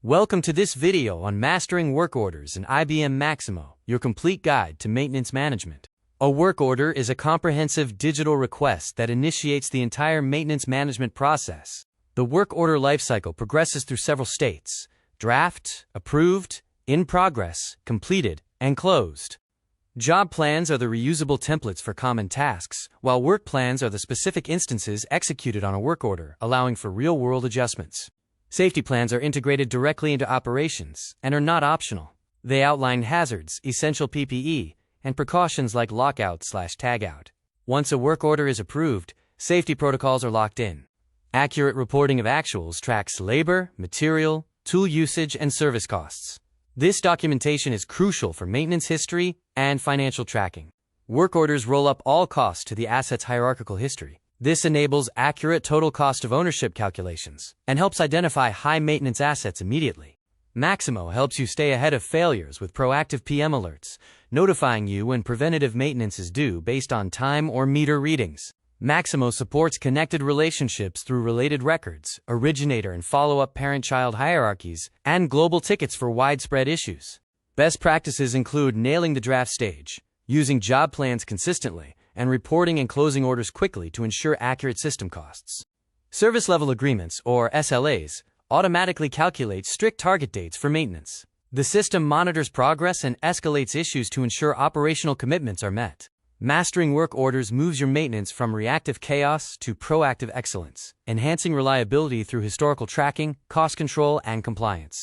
Welcome to this video on mastering work orders in IBM Maximo, your complete guide to maintenance management. A work order is a comprehensive digital request that initiates the entire maintenance management process. The work order lifecycle progresses through several states: draft, approved, in progress, completed, and closed. Job plans are the reusable templates for common tasks, while work plans are the specific instances executed on a work order, allowing for real-world adjustments. Safety plans are integrated directly into operations and are not optional. They outline hazards, essential PPE, and precautions like lockout/tagout. Once a work order is approved, safety protocols are locked in. Accurate reporting of actuals tracks labor, material, tool usage, and service costs. This documentation is crucial for maintenance history and financial tracking. Work orders roll up all costs to the asset's hierarchical history. This enables accurate total cost of ownership calculations and helps identify high-maintenance assets immediately. Maximo helps you stay ahead of failures with proactive PM alerts, notifying you when preventative maintenance is due based on time or meter readings. Maximo supports connected relationships through related records, originator and follow-up parent-child hierarchies, and global tickets for widespread issues. Best practices include nailing the draft stage, using job plans consistently, and reporting and closing orders quickly to ensure accurate system costs. Service level agreements, or SLAs, automatically calculate strict target dates for maintenance. The system monitors progress and escalates issues to ensure operational commitments are met. Mastering work orders moves your maintenance from reactive chaos to proactive excellence, enhancing reliability through historical tracking, cost control, and compliance.